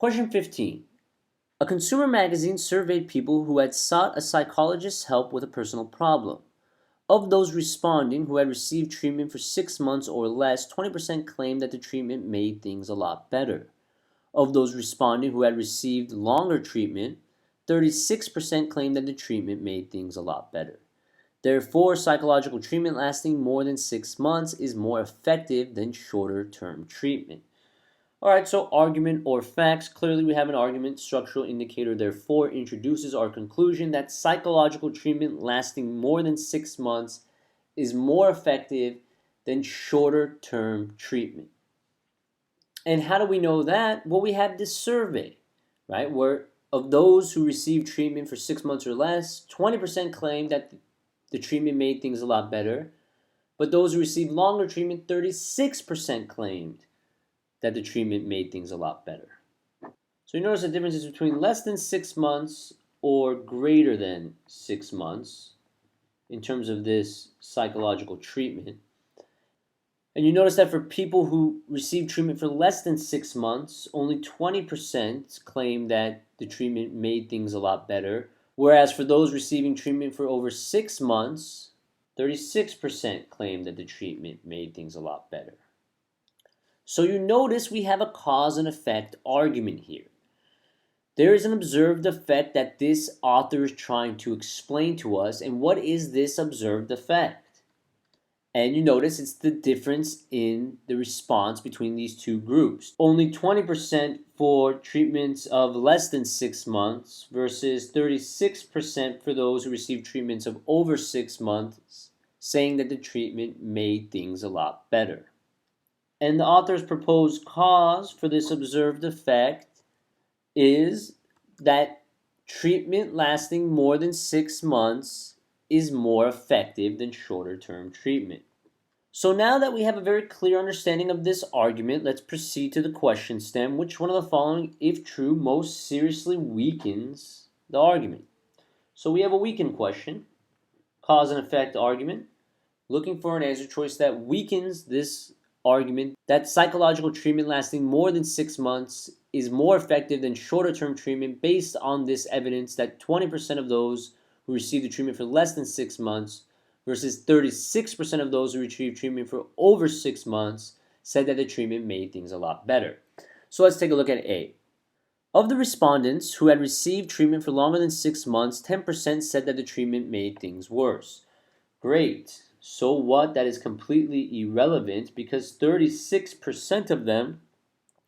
Question 15. A consumer magazine surveyed people who had sought a psychologist's help with a personal problem. Of those responding who had received treatment for 6 months or less, 20% claimed that the treatment made things a lot better. Of those responding who had received longer treatment, 36% claimed that the treatment made things a lot better. Therefore, psychological treatment lasting more than 6 months is more effective than shorter-term treatment. All right, so argument or facts. Clearly, we have an argument. Structural indicator, therefore, introduces our conclusion that psychological treatment lasting more than 6 months is more effective than shorter-term treatment. And how do we know that? Well, we have this survey, right, where of those who received treatment for 6 months or less, 20% claimed that the treatment made things a lot better. But those who received longer treatment, 36% claimed that the treatment made things a lot better. So you notice the differences between less than 6 months or greater than 6 months in terms of this psychological treatment. And you notice that for people who received treatment for less than 6 months, only 20% claim that the treatment made things a lot better. Whereas for those receiving treatment for over 6 months, 36% claim that the treatment made things a lot better. So you notice we have a cause and effect argument here. There is an observed effect that this author is trying to explain to us. And what is this observed effect? And you notice it's the difference in the response between these two groups. Only 20% for treatments of less than 6 months versus 36% for those who received treatments of over 6 months, saying that the treatment made things a lot better. And the author's proposed cause for this observed effect is that treatment lasting more than 6 months is more effective than shorter-term treatment. So now that we have a very clear understanding of this argument, let's proceed to the question stem. Which one of the following, if true, most seriously weakens the argument? So we have a weaken question, cause and effect argument, looking for an answer choice that weakens this argument that psychological treatment lasting more than 6 months is more effective than shorter-term treatment based on this evidence that 20% of those who received the treatment for less than 6 months versus 36% of those who received treatment for over 6 months said that the treatment made things a lot better. So let's take a look at A. Of the respondents who had received treatment for longer than 6 months, 10% said that the treatment made things worse. Great. So what? That is completely irrelevant because 36% of them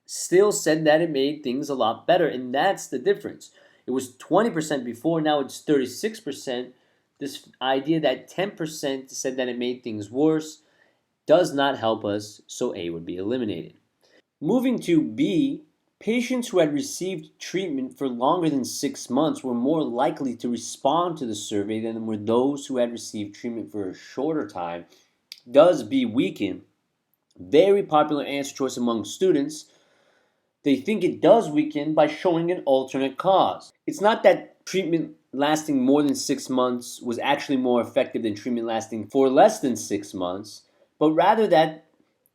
still said that it made things a lot better, and that's the difference. It was 20% before, now it's 36%. This idea that 10% said that it made things worse does not help us, so A would be eliminated. Moving to B, patients who had received treatment for longer than 6 months were more likely to respond to the survey than were those who had received treatment for a shorter time. Does B weaken? Very popular answer choice among students. They think it does weaken by showing an alternate cause. It's not that treatment lasting more than 6 months was actually more effective than treatment lasting for less than 6 months, but rather that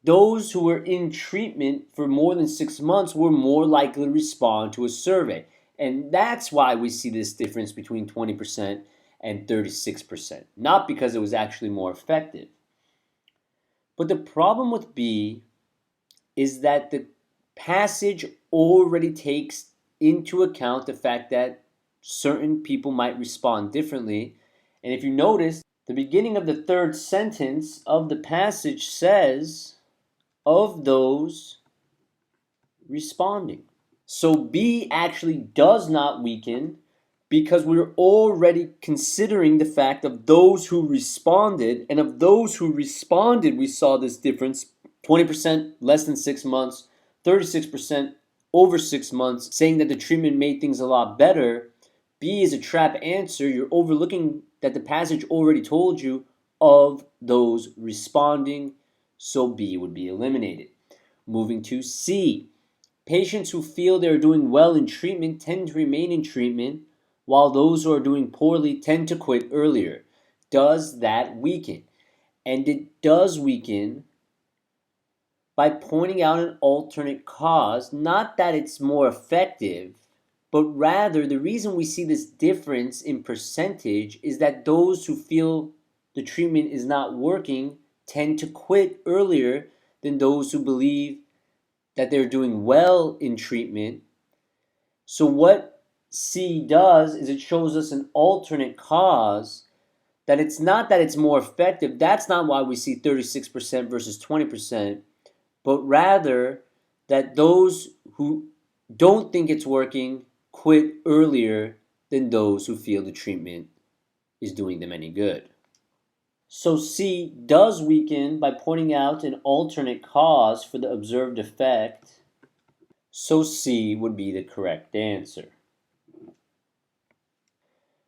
those who were in treatment for more than 6 months were more likely to respond to a survey. And that's why we see this difference between 20% and 36%, not because it was actually more effective. But the problem with B is that the passage already takes into account the fact that certain people might respond differently. And if you notice, the beginning of the third sentence of the passage says, of those responding. So B actually does not weaken because we're already considering the fact of those who responded, and of those who responded, we saw this difference, 20% less than 6 months, 36% over 6 months, saying that the treatment made things a lot better. B is a trap answer. You're overlooking that the passage already told you of those responding, so B would be eliminated. Moving to C. Patients who feel they're doing well in treatment tend to remain in treatment, while those who are doing poorly tend to quit earlier. Does that weaken? And it does weaken by pointing out an alternate cause, not that it's more effective, but rather the reason we see this difference in percentage is that those who feel the treatment is not working tend to quit earlier than those who believe that they're doing well in treatment. So what C does is it shows us an alternate cause, that it's not that it's more effective. That's not why we see 36% versus 20%, but rather that those who don't think it's working quit earlier than those who feel the treatment is doing them any good. So C does weaken by pointing out an alternate cause for the observed effect. So C would be the correct answer.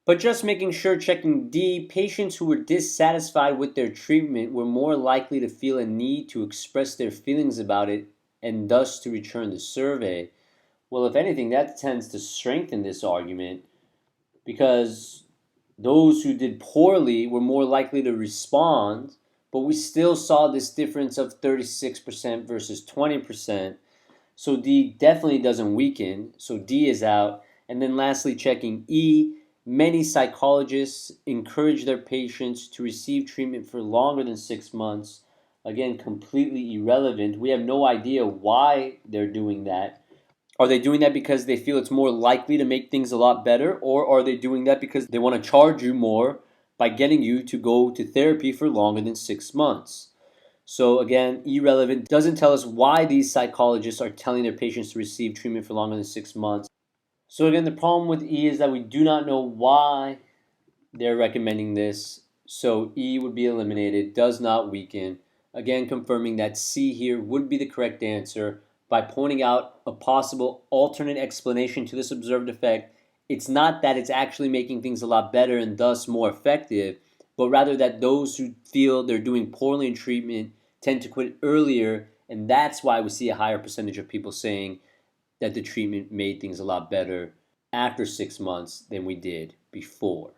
But just making sure, checking D, patients who were dissatisfied with their treatment were more likely to feel a need to express their feelings about it and thus to return the survey. Well, if anything, that tends to strengthen this argument, because those who did poorly were more likely to respond, but we still saw this difference of 36% versus 20%. So D definitely doesn't weaken, so D is out. And then lastly, checking E, many psychologists encourage their patients to receive treatment for longer than 6 months. Again, completely irrelevant. We have no idea why they're doing that. Are they doing that because they feel it's more likely to make things a lot better? Or are they doing that because they want to charge you more by getting you to go to therapy for longer than 6 months? So again, irrelevant, doesn't tell us why these psychologists are telling their patients to receive treatment for longer than 6 months. So again, the problem with E is that we do not know why they're recommending this. So E would be eliminated, does not weaken. Again, confirming that C here would be the correct answer by pointing out a possible alternate explanation to this observed effect. It's not that it's actually making things a lot better and thus more effective, but rather that those who feel they're doing poorly in treatment tend to quit earlier, and that's why we see a higher percentage of people saying that the treatment made things a lot better after 6 months than we did before.